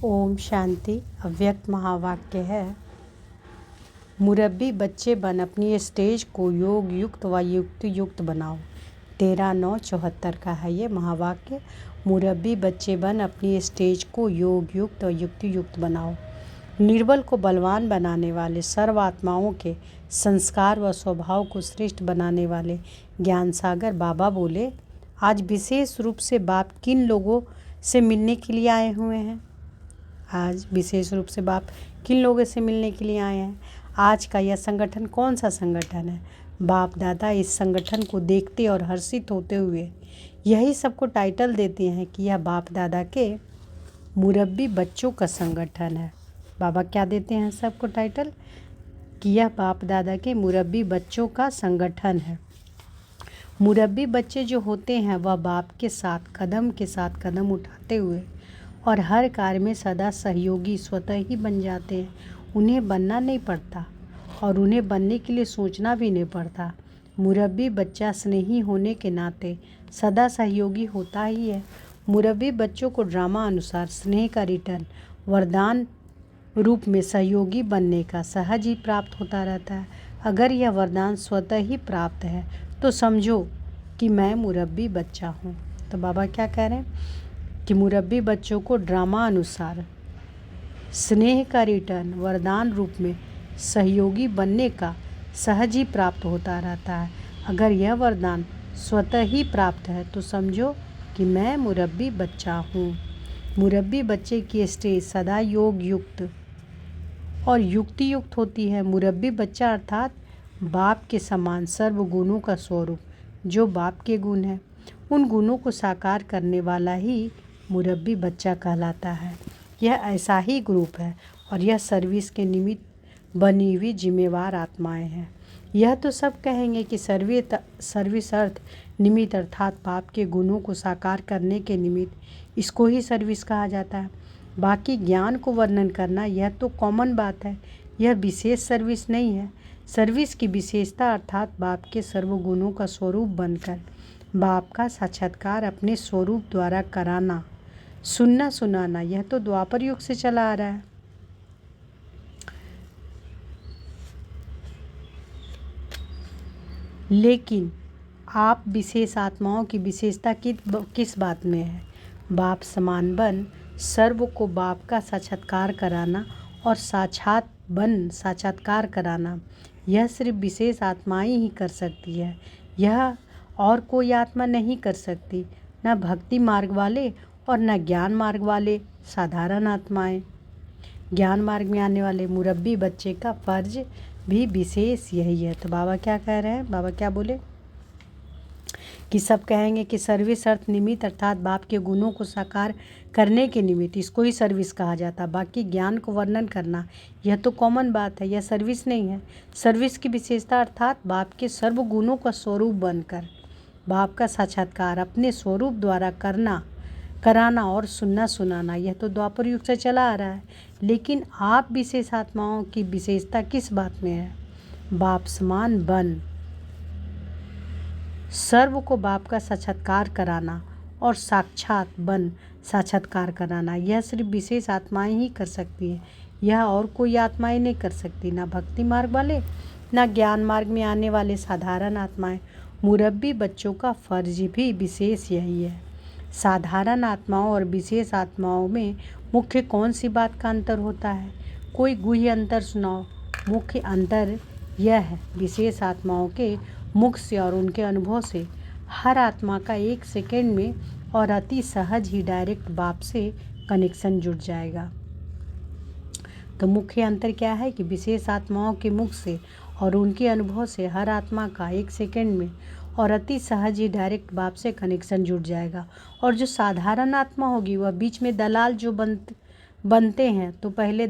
ओम शांति। अव्यक्त महावाक्य है, मुरब्बी बच्चे बन अपनी स्टेज को योग युक्त व युक्ति युक्त बनाओ। 13/9/74 का है ये महावाक्य। मुरब्बी बच्चे बन अपनी स्टेज को योग युक्त व युक्ति युक्त बनाओ। निर्बल को बलवान बनाने वाले, सर्व आत्माओं के संस्कार व स्वभाव को श्रेष्ठ बनाने वाले ज्ञान सागर बाबा बोले, आज विशेष रूप से बाप किन लोगों से मिलने के लिए आए हुए हैं? आज विशेष रूप से बाप किन लोगों से मिलने के लिए आए हैं? आज का यह संगठन कौन सा संगठन है? बाप दादा इस संगठन को देखते और हर्षित होते हुए यही सबको टाइटल देते हैं कि यह बाप दादा के मुरब्बी बच्चों का संगठन है। बाबा क्या देते हैं सबको टाइटल कि यह बाप दादा के मुरब्बी बच्चों का संगठन है। मुरब्बी बच्चे जो होते हैं वह बाप के साथ कदम उठाते हुए और हर कार्य में सदा सहयोगी स्वतः ही बन जाते हैं। उन्हें बनना नहीं पड़ता और उन्हें बनने के लिए सोचना भी नहीं पड़ता। मुरब्बी बच्चा स्नेही होने के नाते सदा सहयोगी होता ही है। मुरब्बी बच्चों को ड्रामा अनुसार स्नेह का रिटर्न वरदान रूप में सहयोगी बनने का सहज ही प्राप्त होता रहता है। अगर यह वरदान स्वतः ही प्राप्त है तो समझो कि मैं मुरब्बी बच्चा हूँ। तो बाबा क्या कह रहे हैं कि मुरब्बी बच्चों को ड्रामा अनुसार स्नेह का रिटर्न वरदान रूप में सहयोगी बनने का सहज ही प्राप्त होता रहता है। अगर यह वरदान स्वतः ही प्राप्त है तो समझो कि मैं मुरब्बी बच्चा हूँ। मुरब्बी बच्चे की स्टेज सदा योग युक्त और युक्ति युक्त होती है। मुरब्बी बच्चा अर्थात बाप के समान सर्व गुणों का स्वरूप, जो बाप के गुण हैं उन गुणों को साकार करने वाला ही मुरब्बी बच्चा कहलाता है। यह ऐसा ही ग्रुप है और यह सर्विस के निमित्त बनी हुई जिम्मेवार आत्माएं हैं। यह तो सब कहेंगे कि सर्विस अर्थ निमित्त अर्थात बाप के गुणों को साकार करने के निमित्त इसको ही सर्विस कहा जाता है। बाकी ज्ञान को वर्णन करना यह तो कॉमन बात है, यह विशेष सर्विस नहीं है। सर्विस की विशेषता अर्थात बाप के सर्वगुणों का स्वरूप बनकर बाप का साक्षात्कार अपने स्वरूप द्वारा कराना, सुनना सुनाना, यह तो द्वापर युग से चला आ रहा है। लेकिन आप विशेष आत्माओं की विशेषता किस बात में है? बाप समान बन सर्व को बाप का साक्षात्कार कराना और साक्षात्कार कराना, यह सिर्फ विशेष आत्माएं ही कर सकती है। यह और कोई आत्मा नहीं कर सकती, न भक्ति मार्ग वाले और न ज्ञान मार्ग वाले साधारण आत्माएं। ज्ञान मार्ग में आने वाले मुरब्बी बच्चे का फर्ज भी विशेष यही है। तो बाबा क्या कह रहे हैं? बाबा क्या बोले कि सब कहेंगे कि सर्विस अर्थ निमित्त अर्थात बाप के गुणों को साकार करने के निमित्त इसको ही सर्विस कहा जाता है। बाकी ज्ञान को वर्णन करना यह तो कॉमन बात है, यह सर्विस नहीं है। सर्विस की विशेषता अर्थात बाप के सर्व गुणों का स्वरूप बनकर बाप का साक्षात्कार अपने स्वरूप द्वारा कराना और सुनना सुनाना, यह तो द्वापर युग से चला आ रहा है। लेकिन आप विशेष आत्माओं की विशेषता किस बात में है? बाप समान बन सर्व को बाप का साक्षात्कार कराना और साक्षात्कार कराना, यह सिर्फ विशेष आत्माएं ही कर सकती है। यह और कोई आत्माएं नहीं कर सकती, ना भक्ति मार्ग वाले ना ज्ञान मार्ग में आने वाले साधारण आत्माएं। मुरब्बी बच्चों का फर्ज भी विशेष यही है। साधारण आत्माओं और विशेष आत्माओं में मुख्य कौन सी बात का अंतर होता है? कोई गुह्य अंतर सुनाओ। मुख्य अंतर यह है, विशेष आत्माओं के मुख से और उनके अनुभव से हर आत्मा का 1 सेकेंड में और अति सहज ही डायरेक्ट बाप से कनेक्शन जुड़ जाएगा। तो मुख्य अंतर क्या है कि विशेष आत्माओं के मुख से और उनके अनुभव से हर आत्मा का 1 सेकेंड में और अति सहज ही डायरेक्ट बाप से कनेक्शन जुड़ जाएगा। और जो साधारण आत्मा होगी वह बीच में दलाल जो बनते हैं, तो पहले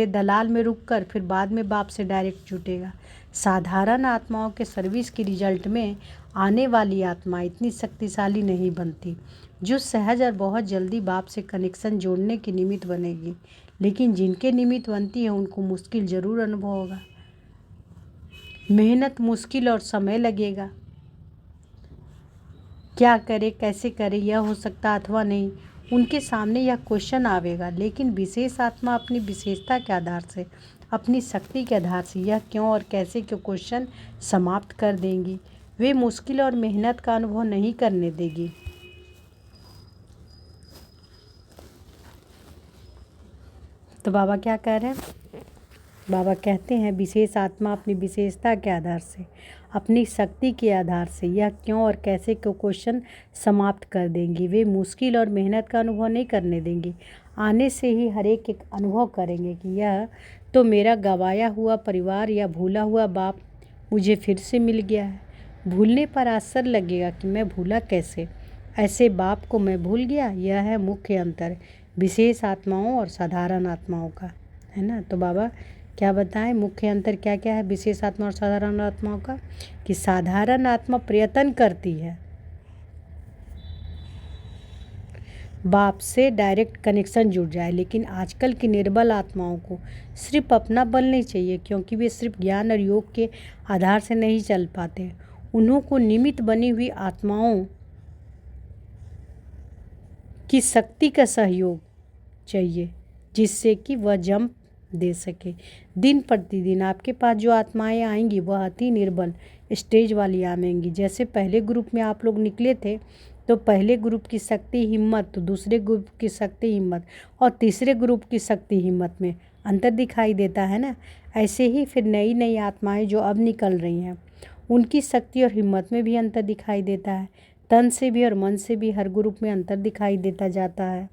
दलाल में रुककर फिर बाद में बाप से डायरेक्ट जुटेगा। साधारण आत्माओं के सर्विस की रिजल्ट में आने वाली आत्मा इतनी शक्तिशाली नहीं बनती, जो सहज और बहुत जल्दी बाप से कनेक्शन जोड़ने के निमित्त बनेगी। लेकिन जिनके निमित्त बनती है उनको मुश्किल जरूर अनुभव होगा, मेहनत मुश्किल और समय लगेगा। क्या करे, कैसे करे, यह हो सकता अथवा नहीं, उनके सामने यह क्वेश्चन आवेगा। लेकिन विशेष आत्मा अपनी विशेषता के आधार से, अपनी शक्ति के आधार से यह क्यों और कैसे के क्वेश्चन समाप्त कर देंगी। वे मुश्किल और मेहनत का अनुभव नहीं करने देगी। तो बाबा क्या कह रहे हैं? बाबा कहते हैं विशेष आत्मा अपनी विशेषता के आधार से, अपनी शक्ति के आधार से यह क्यों और कैसे को क्वेश्चन समाप्त कर देंगी। वे मुश्किल और मेहनत का अनुभव नहीं करने देंगी। आने से ही हर एक अनुभव करेंगे कि यह तो मेरा गंवाया हुआ परिवार या भूला हुआ बाप मुझे फिर से मिल गया है। भूलने पर आश्चर्य लगेगा कि मैं भूला कैसे, ऐसे बाप को मैं भूल गया। यह है मुख्य अंतर विशेष आत्माओं और साधारण आत्माओं का, है ना। तो बाबा क्या बताएं मुख्य अंतर क्या क्या है विशेष आत्मा और साधारण आत्माओं का? कि साधारण आत्मा प्रयत्न करती है बाप से डायरेक्ट कनेक्शन जुड़ जाए, लेकिन आजकल की निर्बल आत्माओं को सिर्फ अपना बल नहीं चाहिए, क्योंकि वे सिर्फ ज्ञान और योग के आधार से नहीं चल पाते। उन्हों को निमित्त बनी हुई आत्माओं की शक्ति का सहयोग चाहिए, जिससे कि वह जंप दे सके। दिन प्रतिदिन आपके पास जो आत्माएं आएंगी वह अति निर्बल स्टेज वाली आएंगी। जैसे पहले ग्रुप में आप लोग निकले थे तो पहले ग्रुप की शक्ति हिम्मत, तो दूसरे ग्रुप की शक्ति हिम्मत और तीसरे ग्रुप की शक्ति हिम्मत में अंतर दिखाई देता है ना। ऐसे ही फिर नई नई आत्माएं जो अब निकल रही हैं उनकी शक्ति और हिम्मत में भी अंतर दिखाई देता है। तन से भी और मन से भी हर ग्रुप में अंतर दिखाई देता जाता है।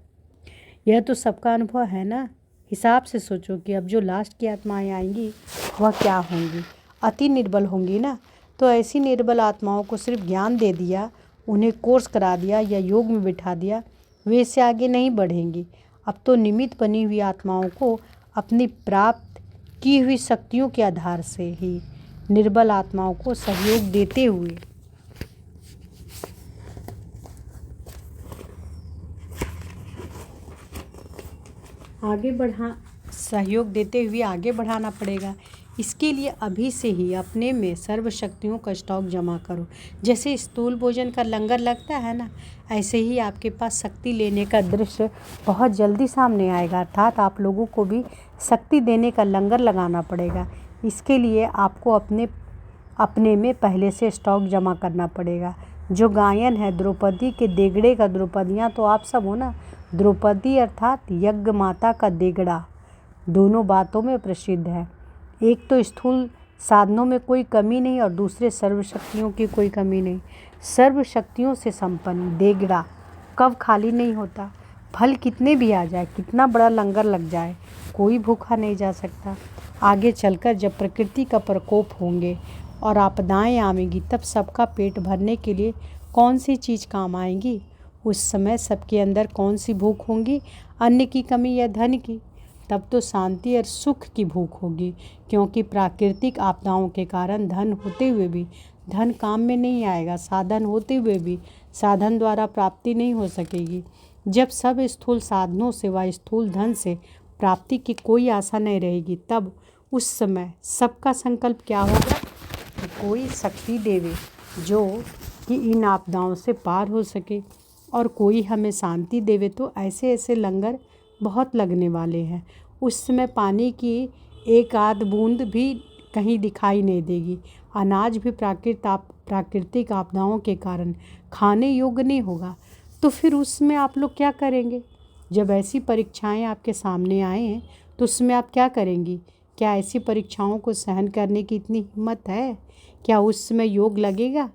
यह तो सबका अनुभव है ना। हिसाब से सोचो कि अब जो लास्ट की आत्माएं आएंगी वह क्या होंगी? अति निर्बल होंगी ना। तो ऐसी निर्बल आत्माओं को सिर्फ ज्ञान दे दिया, उन्हें कोर्स करा दिया या योग में बिठा दिया, वे इससे आगे नहीं बढ़ेंगी। अब तो निमित्त बनी हुई आत्माओं को अपनी प्राप्त की हुई शक्तियों के आधार से ही निर्बल आत्माओं को सहयोग देते हुए आगे बढ़ाना पड़ेगा। इसके लिए अभी से ही अपने में सर्व शक्तियों का स्टॉक जमा करो। जैसे स्थूल भोजन का लंगर लगता है ना, ऐसे ही आपके पास शक्ति लेने का दृश्य बहुत जल्दी सामने आएगा। अर्थात आप लोगों को भी शक्ति देने का लंगर लगाना पड़ेगा। इसके लिए आपको अपने में पहले से स्टॉक जमा करना पड़ेगा। जो गायन है द्रौपदी के देगड़े का, द्रौपदियाँ तो आप सब हो ना। द्रौपदी अर्थात यज्ञ माता का देगड़ा दोनों बातों में प्रसिद्ध है। एक तो स्थूल साधनों में कोई कमी नहीं और दूसरे सर्वशक्तियों की कोई कमी नहीं। सर्व शक्तियों से संपन्न देगड़ा कब खाली नहीं होता। फल कितने भी आ जाए, कितना बड़ा लंगर लग जाए, कोई भूखा नहीं जा सकता। आगे चलकर जब प्रकृति का प्रकोप होंगे और आपदाएं आवेंगी तब सबका पेट भरने के लिए कौन सी चीज़ काम आएंगी? उस समय सबके अंदर कौन सी भूख होंगी? अन्न की कमी या धन की? तब तो शांति और सुख की भूख होगी, क्योंकि प्राकृतिक आपदाओं के कारण धन होते हुए भी धन काम में नहीं आएगा, साधन होते हुए भी साधन द्वारा प्राप्ति नहीं हो सकेगी। जब सब स्थूल साधनों से व स्थूल धन से प्राप्ति की कोई आशा नहीं रहेगी, तब उस समय सबका संकल्प क्या होगा कि कोई शक्ति देवे जो कि इन आपदाओं से पार हो सके, और कोई हमें शांति देवे। तो ऐसे ऐसे लंगर बहुत लगने वाले हैं। उस समय पानी की एक आध बूंद भी कहीं दिखाई नहीं देगी। अनाज भी प्राकृतिक आपदाओं के कारण खाने योग्य नहीं होगा। तो फिर उसमें आप लोग क्या करेंगे? जब ऐसी परीक्षाएं आपके सामने आए हैं तो उसमें आप क्या करेंगी? क्या ऐसी परीक्षाओं को सहन करने की इतनी हिम्मत है? क्या उस समय योग लगेगा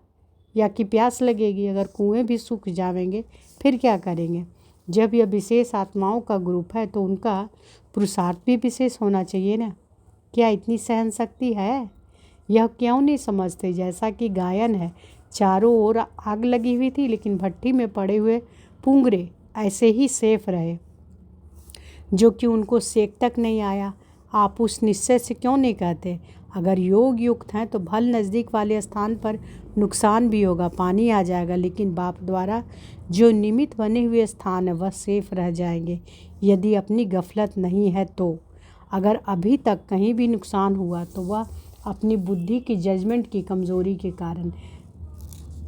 या कि प्यास लगेगी? अगर कुएं भी सूख जाएंगे फिर क्या करेंगे? जब यह विशेष आत्माओं का ग्रुप है तो उनका पुरुषार्थ भी विशेष होना चाहिए ना। क्या इतनी सहन शक्ति है? यह क्यों नहीं समझते? जैसा कि गायन है, चारों ओर आग लगी हुई थी लेकिन भट्टी में पड़े हुए पुंगरे ऐसे ही सेफ रहे, जो कि उनको सेक तक नहीं आया। आप उस निश्चय से क्यों नहीं कहते? अगर योग युक्त हैं तो भल नज़दीक वाले स्थान पर नुकसान भी होगा, पानी आ जाएगा, लेकिन बाप द्वारा जो निमित्त बने हुए स्थान है वह सेफ रह जाएंगे यदि अपनी गफलत नहीं है तो। अगर अभी तक कहीं भी नुकसान हुआ तो वह अपनी बुद्धि की जजमेंट की कमज़ोरी के कारण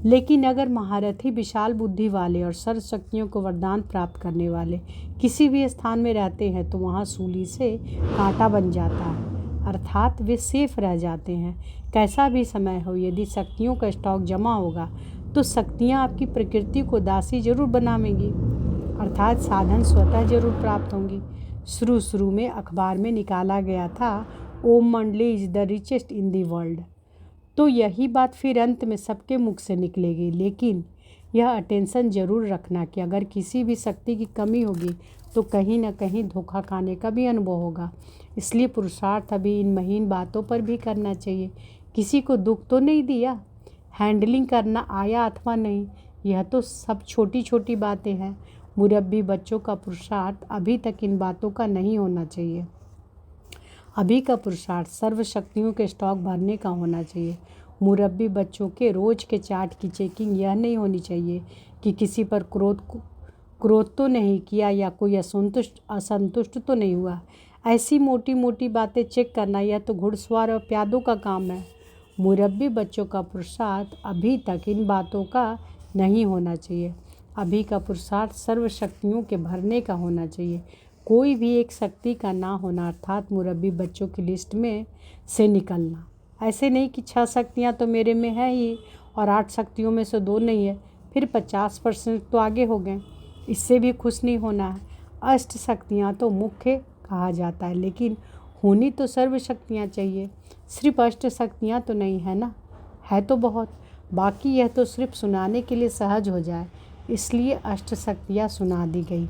लेकिन अगर महारथी विशाल बुद्धि वाले और सर्व शक्तियों को वरदान प्राप्त करने वाले किसी भी स्थान में रहते हैं तो वहाँ सूली से कांटा बन जाता है, अर्थात वे सेफ रह जाते हैं। कैसा भी समय हो, यदि शक्तियों का स्टॉक जमा होगा तो शक्तियाँ आपकी प्रकृति को दासी जरूर बनावेंगी, अर्थात साधन स्वतः जरूर प्राप्त होंगी। शुरू में अखबार में निकाला गया था ओम मंडली is the richest in the world, तो यही बात फिर अंत में सबके मुख से निकलेगी। लेकिन यह अटेंशन जरूर रखना कि अगर किसी भी शक्ति की कमी होगी तो कहीं ना कहीं धोखा खाने का भी अनुभव होगा। इसलिए पुरुषार्थ अभी इन महीन बातों पर भी करना चाहिए। किसी को दुख तो नहीं दिया, हैंडलिंग करना आया अथवा नहीं, यह तो सब छोटी छोटी बातें हैं। मुरब्बी बच्चों का पुरुषार्थ अभी तक इन बातों का नहीं होना चाहिए। अभी का पुरुषार्थ सर्व शक्तियों के स्टॉक भरने का होना चाहिए। मुरब्बी बच्चों के रोज के चार्ट की चेकिंग यह नहीं होनी चाहिए कि किसी पर क्रोध तो नहीं किया या कोई असंतुष्ट तो नहीं हुआ। ऐसी मोटी मोटी बातें चेक करना यह तो घुड़सवार और प्यादों का काम है। मुरब्बी बच्चों का पुरुषार्थ अभी तक इन बातों का नहीं होना चाहिए। अभी का पुरुषार्थ सर्व शक्तियों के भरने का होना चाहिए। कोई भी एक शक्ति का ना होना, अर्थात मुरब्बी बच्चों की लिस्ट में से निकलना। ऐसे नहीं कि 6 शक्तियाँ तो मेरे में है ही और 8 शक्तियों में से 2 नहीं है, फिर 50% तो आगे हो गए। इससे भी खुश नहीं होना है। अष्ट शक्तियाँ तो मुख्य कहा जाता है, लेकिन होनी तो सर्व शक्तियाँ चाहिए। सिर्फ अष्ट शक्तियाँ तो नहीं है ना, है तो बहुत। बाकी यह तो सिर्फ सुनाने के लिए सहज हो जाए, इसलिए अष्ट शक्तियाँ सुना दी गई।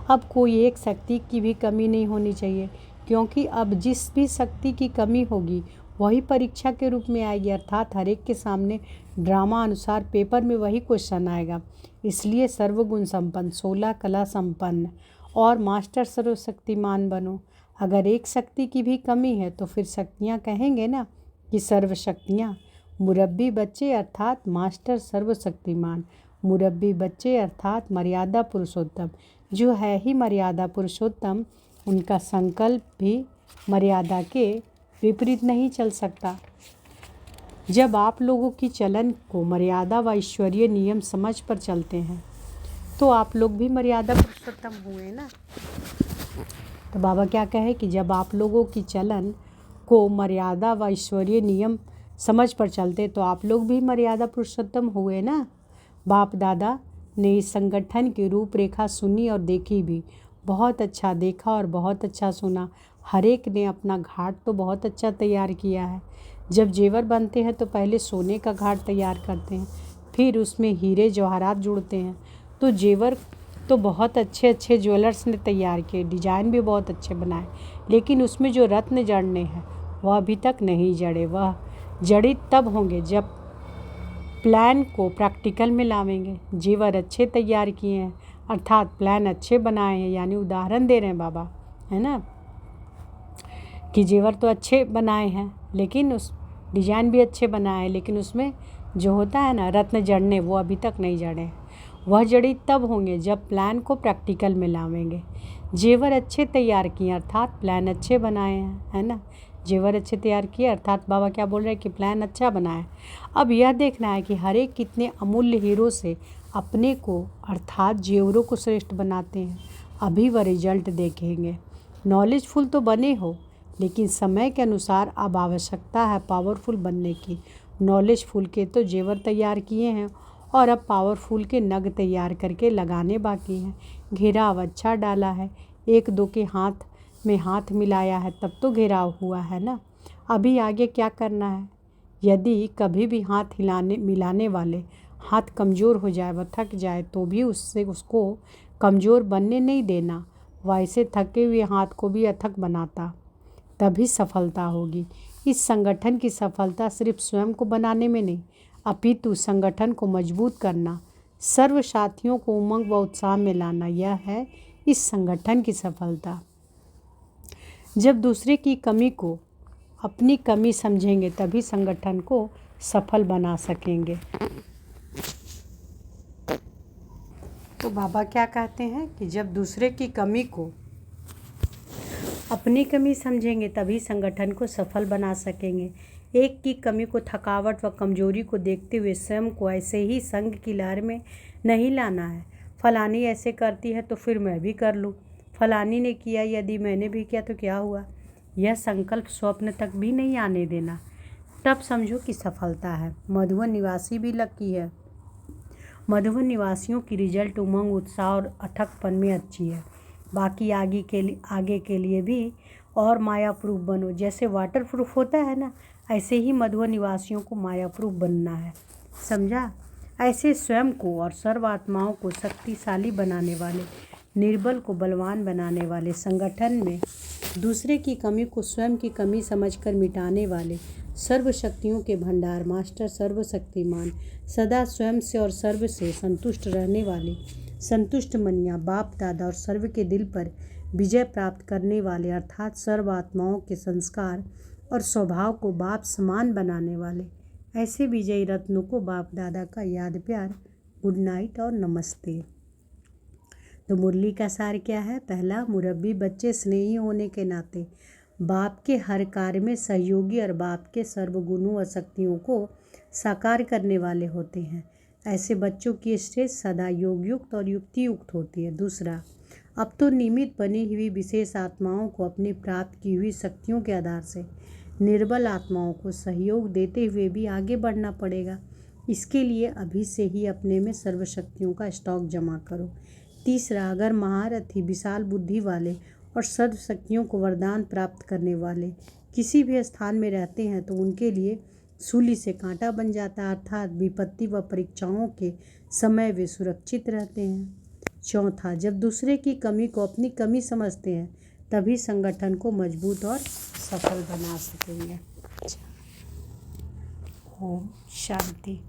अब कोई एक शक्ति की भी कमी नहीं होनी चाहिए, क्योंकि अब जिस भी शक्ति की कमी होगी वही परीक्षा के रूप में आएगी, अर्थात हर एक के सामने ड्रामा अनुसार पेपर में वही क्वेश्चन आएगा। इसलिए सर्वगुण संपन्न, 16 कला संपन्न और मास्टर सर्वशक्तिमान बनो। अगर एक शक्ति की भी कमी है तो फिर शक्तियाँ कहेंगे ना कि सर्व शक्तियाँ। मुरब्बी बच्चे अर्थात मास्टर सर्वशक्तिमान, मुरब्बी बच्चे अर्थात मर्यादा पुरुषोत्तम। जो है ही मर्यादा पुरुषोत्तम, उनका संकल्प भी मर्यादा के विपरीत नहीं चल सकता। जब आप लोगों की चलन को मर्यादा व ईश्वरीय नियम समझ पर चलते हैं तो आप लोग भी मर्यादा पुरुषोत्तम हुए ना। तो बाबा क्या कहे कि जब आप लोगों की चलन को मर्यादा व ईश्वरीय नियम समझ पर चलते तो आप लोग भी मर्यादा पुरुषोत्तम हुए ना। बाप दादा ने इस संगठन की रूपरेखा सुनी और देखी भी। बहुत अच्छा देखा और बहुत अच्छा सुना। हर एक ने अपना घाट तो बहुत अच्छा तैयार किया है। जब जेवर बनते हैं तो पहले सोने का घाट तैयार करते हैं, फिर उसमें हीरे जवाहरात जुड़ते हैं। तो जेवर तो बहुत अच्छे अच्छे ज्वेलर्स ने तैयार किए, डिजाइन भी बहुत अच्छे बनाए, लेकिन उसमें जो रत्न जड़ने हैं वह अभी तक नहीं जड़े। वह जड़ित तब होंगे जब प्लान को प्रैक्टिकल में लावेंगे। जेवर अच्छे तैयार किए हैं, अर्थात प्लान अच्छे बनाए हैं, यानी उदाहरण दे रहे हैं बाबा, है ना, कि जेवर तो अच्छे बनाए हैं लेकिन उस डिजाइन भी अच्छे बनाए हैं, लेकिन उसमें जो होता है ना रत्न जड़ने, वो अभी तक नहीं जड़े। वह जड़ी तब होंगे जब प्लान को प्रैक्टिकल में लावेंगे। जेवर अच्छे तैयार किए अर्थात प्लान अच्छे बनाए हैं, है ना। जेवर अच्छे तैयार किए अर्थात बाबा क्या बोल रहे हैं कि प्लान अच्छा बनाए। अब यह देखना है कि हर एक कितने अमूल्य हीरो से अपने को अर्थात जेवरों को श्रेष्ठ बनाते हैं। अभी वह रिजल्ट देखेंगे। नॉलेजफुल तो बने हो, लेकिन समय के अनुसार अब आवश्यकता है पावरफुल बनने की। नॉलेजफुल के तो जेवर तैयार किए हैं और अब पावरफुल के नग तैयार करके लगाने बाकी हैं। घेराव अच्छा डाला है, 1-2 के हाथ में हाथ मिलाया है, तब तो घेराव हुआ है ना। अभी आगे क्या करना है? यदि कभी भी हाथ मिलाने वाले हाथ कमज़ोर हो जाए, वह थक जाए, तो भी उसको कमज़ोर बनने नहीं देना। वैसे थके हुए हाथ को भी अथक बनाता, तभी सफलता होगी। इस संगठन की सफलता सिर्फ स्वयं को बनाने में नहीं, अपितु संगठन को मजबूत करना, सर्व साथियों को उमंग व उत्साह में लाना, यह है इस संगठन की सफलता। जब दूसरे की कमी को अपनी कमी समझेंगे तभी संगठन को सफल बना सकेंगे। तो बाबा क्या कहते हैं कि जब दूसरे की कमी को अपनी कमी समझेंगे तभी संगठन को सफल बना सकेंगे। एक की कमी को, थकावट व कमजोरी को देखते हुए स्वयं को ऐसे ही संग की लहर में नहीं लाना है। फलानी ऐसे करती है तो फिर मैं भी कर लूँ, फलानी ने किया, यदि मैंने भी किया तो क्या हुआ। यह संकल्प स्वप्न तक भी नहीं आने देना, तब समझो कि सफलता है। मधुबन निवासी भी लकी है। मधुबन निवासियों की रिजल्ट उमंग, उत्साह और अथकपन में अच्छी है। बाकी आगे के लिए भी और माया प्रूफ बनो। जैसे वाटर प्रूफ होता है ना, ऐसे ही मधुबन निवासियों को माया प्रूफ बनना है, समझा। ऐसे स्वयं को और सर्व आत्माओं को शक्तिशाली बनाने वाले, निर्बल को बलवान बनाने वाले, संगठन में दूसरे की कमी को स्वयं की कमी समझकर मिटाने वाले, सर्व शक्तियों के भंडार, मास्टर सर्वशक्तिमान, सदा स्वयं से और सर्व से संतुष्ट रहने वाले, संतुष्ट मनिया, बाप दादा और सर्व के दिल पर विजय प्राप्त करने वाले, अर्थात सर्व आत्माओं के संस्कार और स्वभाव को बाप समान बनाने वाले, ऐसे विजयी रत्नों को बाप दादा का याद प्यार, गुड नाइट और नमस्ते। तो मुरली का सार क्या है? पहला, मुरब्बी बच्चे स्नेही होने के नाते बाप के हर कार्य में सहयोगी और बाप के सर्वगुणों और शक्तियों को साकार करने वाले होते हैं। ऐसे बच्चों की स्टेज सदा योगयुक्त और युक्तियुक्त होती है। दूसरा, अब तो निमित्त बनी हुई विशेष आत्माओं को अपनी प्राप्त की हुई शक्तियों के आधार से निर्बल आत्माओं को सहयोग देते हुए भी आगे बढ़ना पड़ेगा। इसके लिए अभी से ही अपने में सर्वशक्तियों का स्टॉक जमा करो। तीसरा, अगर महारथी, विशाल बुद्धि वाले और सर्व शक्तियों को वरदान प्राप्त करने वाले किसी भी स्थान में रहते हैं तो उनके लिए सूली से कांटा बन जाता है, अर्थात विपत्ति व परीक्षाओं के समय वे सुरक्षित रहते हैं। चौथा, जब दूसरे की कमी को अपनी कमी समझते हैं तभी संगठन को मजबूत और सफल बना सकेंगे। ओम शांति।